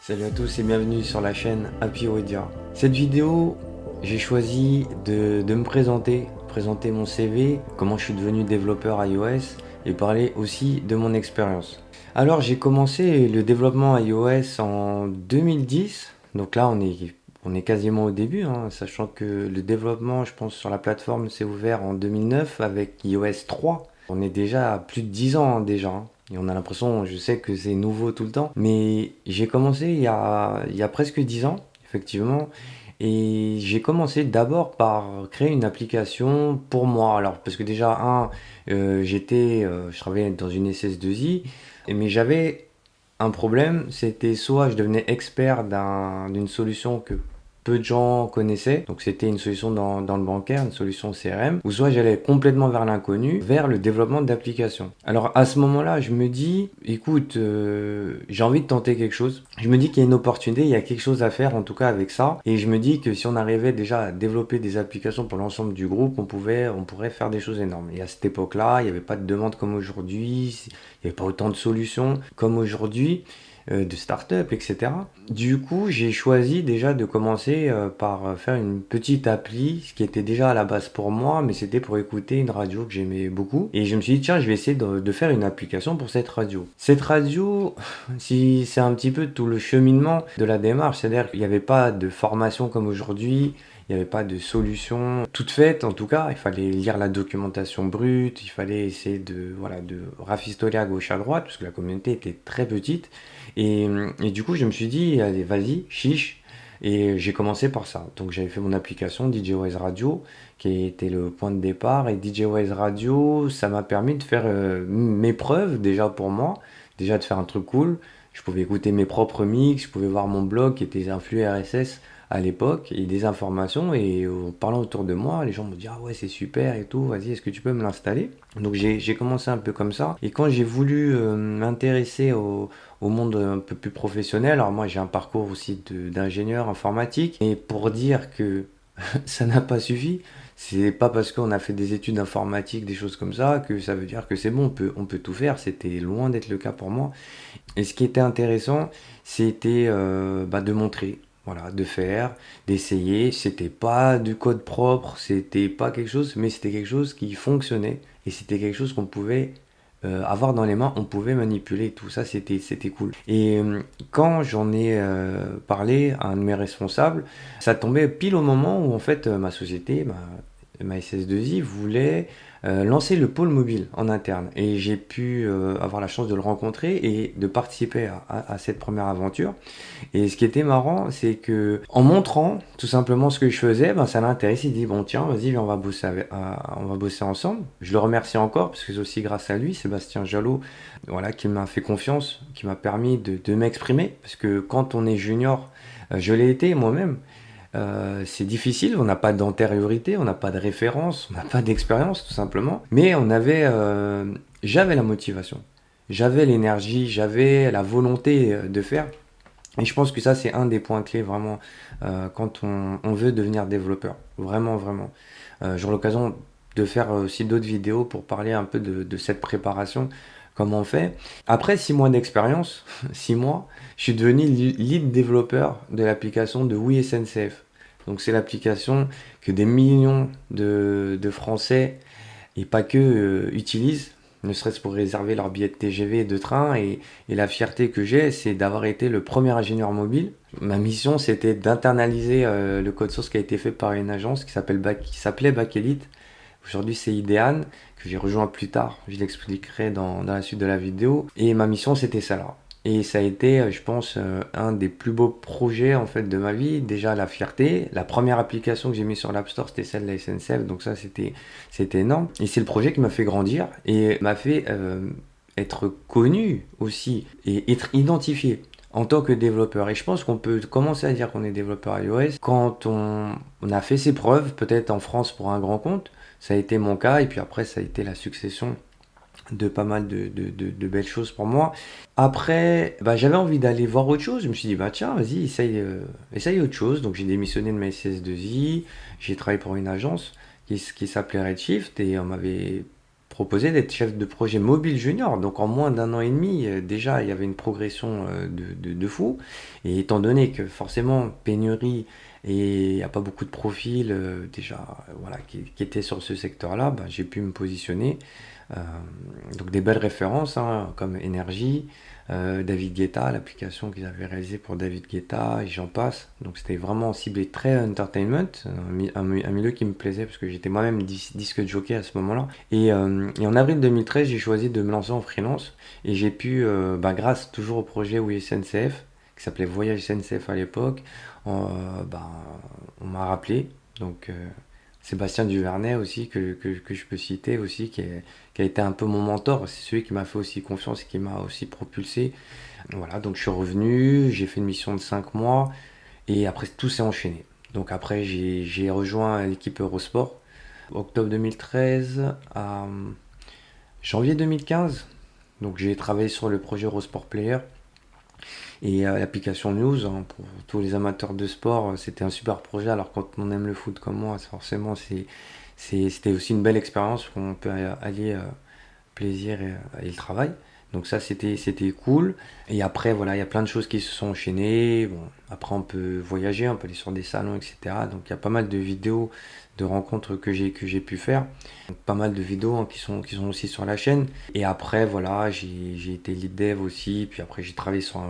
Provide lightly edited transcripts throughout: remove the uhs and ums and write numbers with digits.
Salut à tous et bienvenue sur la chaîne Happy Wedia. Cette vidéo, j'ai choisi de me présenter mon CV, comment je suis devenu développeur iOS et parler aussi de mon expérience. Alors j'ai commencé le développement iOS en 2010, donc là on est quasiment au début, hein, sachant que le développement, je pense, sur la plateforme s'est ouvert en 2009 avec iOS 3. On est déjà à plus de 10 ans, hein, déjà, hein. Et on a l'impression, je sais que c'est nouveau tout le temps, mais j'ai commencé il y a presque 10 ans, effectivement. Et j'ai commencé d'abord par créer une application pour moi. Alors, parce que déjà, je travaillais dans une SS2I, mais j'avais un problème, c'était soit je devenais expert d'une solution que peu de gens connaissaient, donc c'était une solution dans le bancaire, une solution CRM, ou soit j'allais complètement vers l'inconnu, vers le développement d'applications. Alors à ce moment-là, je me dis, écoute, j'ai envie de tenter quelque chose. Je me dis qu'il y a une opportunité, il y a quelque chose à faire en tout cas avec ça, et je me dis que si on arrivait déjà à développer des applications pour l'ensemble du groupe, on pourrait faire des choses énormes. Et à cette époque-là, il n'y avait pas de demande comme aujourd'hui, il n'y avait pas autant de solutions comme aujourd'hui, de start-up, etc. Du coup, j'ai choisi déjà de commencer par faire une petite appli, ce qui était déjà à la base pour moi, mais c'était pour écouter une radio que j'aimais beaucoup. Et je me suis dit, tiens, je vais essayer de faire une application pour cette radio. Cette radio, si c'est un petit peu tout le cheminement de la démarche, c'est-à-dire qu'il n'y avait pas de formation comme aujourd'hui, il n'y avait pas de solution toute faite, en tout cas. Il fallait lire la documentation brute, il fallait essayer de rafistoler à gauche à droite, parce que la communauté était très petite. Et du coup, je me suis dit, allez, vas-y, chiche. Et j'ai commencé par ça. Donc j'avais fait mon application DJWise Radio, qui était le point de départ. Et DJWise Radio, ça m'a permis de faire mes preuves déjà pour moi, déjà de faire un truc cool. Je pouvais écouter mes propres mix, je pouvais voir mon blog qui était un flux RSS à l'époque et des informations. Et en parlant autour de moi, les gens me disaient ah ouais, c'est super et tout, vas-y, est-ce que tu peux me l'installer? Donc j'ai commencé un peu comme ça. Et quand j'ai voulu m'intéresser au monde un peu plus professionnel. Alors moi j'ai un parcours aussi d'ingénieur informatique et pour dire que ça n'a pas suffi, c'est pas parce qu'on a fait des études informatiques, des choses comme ça, que ça veut dire que c'est bon, on peut tout faire. C'était loin d'être le cas pour moi. Et ce qui était intéressant, c'était de montrer, voilà, de faire, d'essayer. C'était pas du code propre, c'était pas quelque chose, mais c'était quelque chose qui fonctionnait et c'était quelque chose qu'on pouvait avoir dans les mains, on pouvait manipuler tout ça, c'était cool. Et quand j'en ai parlé à un de mes responsables, ça tombait pile au moment où en fait ma société, ma SS2I voulait lancer le pôle mobile en interne. Et j'ai pu avoir la chance de le rencontrer et de participer à cette première aventure. Et ce qui était marrant, c'est que en montrant tout simplement ce que je faisais, ça l'intéresse. Il dit bon tiens, vas-y, viens, on va bosser ensemble. Je le remercie encore parce que c'est aussi grâce à lui, Sébastien Jalot, voilà, qui m'a fait confiance, qui m'a permis de m'exprimer. Parce que quand on est junior, je l'ai été moi-même. C'est difficile, on n'a pas d'antériorité, on n'a pas de référence, on n'a pas d'expérience tout simplement. Mais j'avais la motivation, j'avais l'énergie, j'avais la volonté de faire. Et je pense que ça, c'est un des points clés vraiment quand on veut devenir développeur. Vraiment, vraiment. J'aurai l'occasion de faire aussi d'autres vidéos pour parler un peu de cette préparation, comment on fait. Après 6 mois d'expérience, 6 mois, je suis devenu lead développeur de l'application de Oui SNCF. Donc c'est l'application que des millions de Français et pas que utilisent, ne serait-ce pour réserver leurs billets de TGV et de train. Et la fierté que j'ai, c'est d'avoir été le premier ingénieur mobile. Ma mission, c'était d'internaliser le code source qui a été fait par une agence qui s'appelait Bakelite. Aujourd'hui, c'est Idean, que j'ai rejoint plus tard. Je l'expliquerai dans la suite de la vidéo. Et ma mission, c'était ça là. Et ça a été, je pense, un des plus beaux projets en fait de ma vie. Déjà la fierté. La première application que j'ai mise sur l'App Store, c'était celle de la SNCF. Donc ça, c'était énorme. Et c'est le projet qui m'a fait grandir et m'a fait être connu aussi et être identifié en tant que développeur. Et je pense qu'on peut commencer à dire qu'on est développeur iOS quand on a fait ses preuves, peut-être en France pour un grand compte. Ça a été mon cas. Et puis après, ça a été la succession de pas mal de belles choses pour moi. Après, j'avais envie d'aller voir autre chose. Je me suis dit, tiens, vas-y, essaye autre chose. Donc j'ai démissionné de ma SS2I. J'ai travaillé pour une agence qui s'appelait Redshift et on m'avait proposé d'être chef de projet mobile junior. Donc en moins d'1 an et demi, déjà il y avait une progression de fou. Et étant donné que forcément pénurie et il n'y a pas beaucoup de profils déjà voilà, qui étaient sur ce secteur-là, ben, j'ai pu me positionner. Euh, donc des belles références hein, comme Énergie, David Guetta, l'application qu'ils avaient réalisée pour David Guetta, et j'en passe. Donc c'était vraiment ciblé très entertainment, un milieu qui me plaisait parce que j'étais moi-même disque jockey à ce moment-là. Et en avril 2013, j'ai choisi de me lancer en freelance et j'ai pu, bah, grâce toujours au projet Oui SNCF, qui s'appelait Voyage SNCF à l'époque, bah, on m'a rappelé. Donc Sébastien Duvernay aussi, que je peux citer aussi, qui a été un peu mon mentor. C'est celui qui m'a fait aussi confiance et qui m'a aussi propulsé. Voilà, donc je suis revenu, j'ai fait une mission de 5 mois et après tout s'est enchaîné. Donc après j'ai rejoint l'équipe Eurosport, octobre 2013 à janvier 2015. Donc j'ai travaillé sur le projet Eurosport Player et l'application News hein, pour tous les amateurs de sport. C'était un super projet. Alors quand on aime le foot comme moi, forcément c'était aussi une belle expérience où on peut allier plaisir et le travail. Donc ça, c'était cool. Et après, voilà, il y a plein de choses qui se sont enchaînées. Bon, après, on peut voyager, on peut aller sur des salons, etc. Donc il y a pas mal de vidéos, de rencontres que j'ai pu faire. Donc, pas mal de vidéos hein, qui sont aussi sur la chaîne. Et après, voilà, j'ai été lead dev aussi. Puis après, j'ai travaillé sur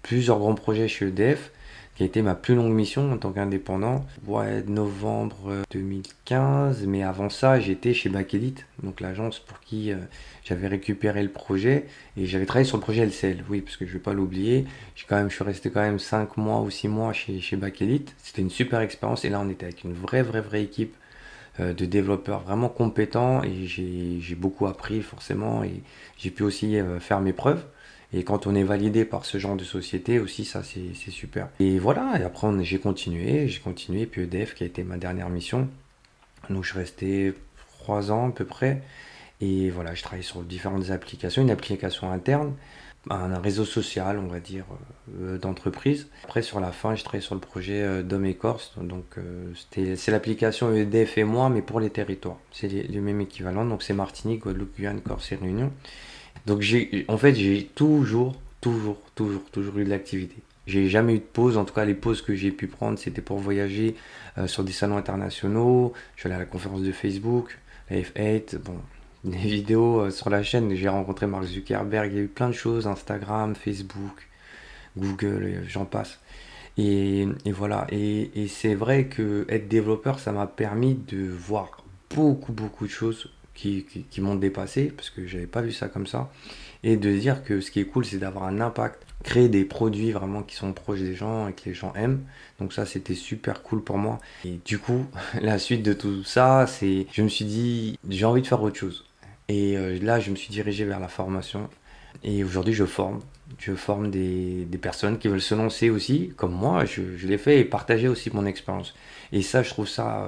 plusieurs grands projets chez EDF qui a été ma plus longue mission en tant qu'indépendant. Ouais, novembre 2015, mais avant ça, j'étais chez Bakelite, donc l'agence pour qui j'avais récupéré le projet et j'avais travaillé sur le projet LCL, oui, parce que je vais pas l'oublier. Je suis resté quand même 5 mois ou 6 mois chez Bakelite. C'était une super expérience et là, on était avec une vraie équipe de développeurs vraiment compétents et j'ai beaucoup appris forcément et j'ai pu aussi faire mes preuves. Et quand on est validé par ce genre de société aussi, ça c'est super. Et voilà, et après j'ai continué, puis EDF qui a été ma dernière mission. Donc je suis resté 3 ans à peu près. Et voilà, je travaille sur différentes applications, une application interne, un réseau social, on va dire, d'entreprise. Après, sur la fin, je travaille sur le projet Dom et Corse. Donc, c'est l'application EDF et moi, mais pour les territoires. C'est les mêmes équivalents. Donc, c'est Martinique, Guadeloupe, Guyane, Corse et Réunion. Donc, en fait, j'ai toujours eu de l'activité. J'ai jamais eu de pause. En tout cas, les pauses que j'ai pu prendre, c'était pour voyager sur des salons internationaux. Je suis allé à la conférence de Facebook, la F8. Bon, des vidéos sur la chaîne. J'ai rencontré Mark Zuckerberg. Il y a eu plein de choses. Instagram, Facebook, Google, j'en passe. Et voilà. Et c'est vrai que être développeur, ça m'a permis de voir beaucoup de choses qui m'ont dépassé parce que j'avais pas vu ça comme ça et de dire que ce qui est cool c'est d'avoir un impact, créer des produits vraiment qui sont proches des gens et que les gens aiment. Donc ça c'était super cool pour moi et du coup la suite de tout ça c'est je me suis dit j'ai envie de faire autre chose et là je me suis dirigé vers la formation et aujourd'hui je forme des personnes qui veulent se lancer aussi comme moi je l'ai fait et partager aussi mon expérience et ça je trouve ça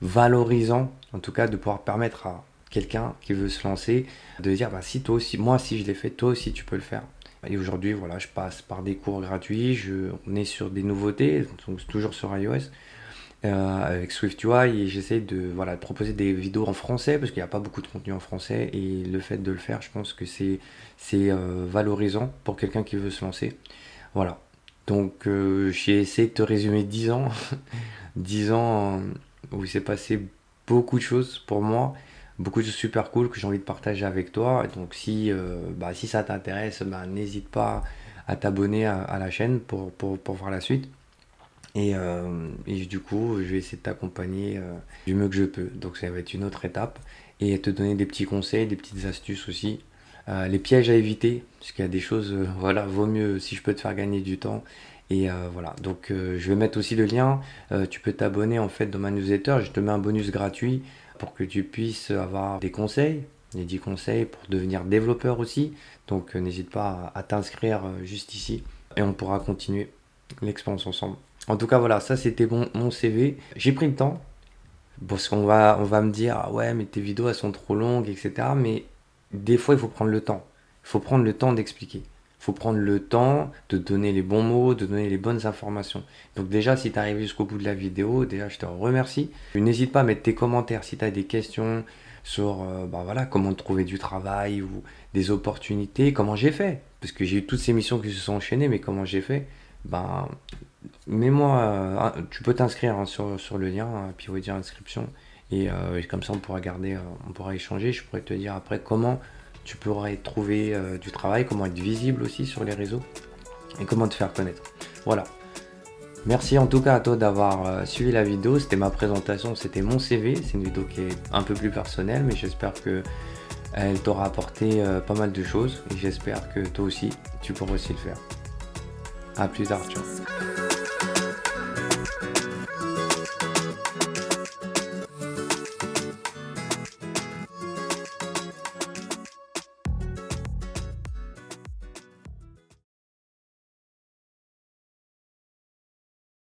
valorisant, en tout cas, de pouvoir permettre à quelqu'un qui veut se lancer de dire bah, si toi aussi, moi si je l'ai fait, toi aussi tu peux le faire. Et aujourd'hui, voilà, je passe par des cours gratuits, on est sur des nouveautés, donc toujours sur iOS, avec SwiftUI, et j'essaie de proposer des vidéos en français, parce qu'il n'y a pas beaucoup de contenu en français, et le fait de le faire, je pense que c'est valorisant pour quelqu'un qui veut se lancer. Voilà. Donc j'ai essayé de te résumer 10 ans, 10 ans où il s'est passé beaucoup de choses pour moi, beaucoup de choses super cool que j'ai envie de partager avec toi. Et donc si ça t'intéresse, n'hésite pas à t'abonner à la chaîne pour voir la suite. Et du coup, je vais essayer de t'accompagner du mieux que je peux. Donc ça va être une autre étape. Et te donner des petits conseils, des petites astuces aussi. Les pièges à éviter, parce qu'il y a des choses, voilà, vaut mieux si je peux te faire gagner du temps. Et voilà, donc je vais mettre aussi le lien. Tu peux t'abonner en fait dans ma newsletter. Je te mets un bonus gratuit pour que tu puisses avoir des conseils, les 10 conseils pour devenir développeur aussi. Donc n'hésite pas à t'inscrire juste ici et on pourra continuer l'expérience ensemble. En tout cas, voilà, ça c'était mon CV. J'ai pris le temps parce qu'on va me dire ah ouais, mais tes vidéos elles sont trop longues, etc. Mais des fois, il faut prendre le temps. Il faut prendre le temps d'expliquer. Il faut prendre le temps de donner les bons mots, de donner les bonnes informations. Donc déjà, si tu es arrivé jusqu'au bout de la vidéo, déjà, je te remercie. N'hésite pas à mettre tes commentaires si tu as des questions, sur voilà, comment trouver du travail ou des opportunités, comment j'ai fait. Parce que j'ai eu toutes ces missions qui se sont enchaînées, mais comment j'ai fait? Ben, mets-moi, tu peux t'inscrire hein, sur le lien, puis vous dire inscription. Et comme ça, on pourra garder, on pourra échanger. Je pourrais te dire après comment tu pourrais trouver du travail, comment être visible aussi sur les réseaux et comment te faire connaître. Voilà. Merci en tout cas à toi d'avoir suivi la vidéo. C'était ma présentation, c'était mon CV. C'est une vidéo qui est un peu plus personnelle, mais j'espère que elle t'aura apporté pas mal de choses. Et j'espère que toi aussi, tu pourras aussi le faire. À plus tard, ciao.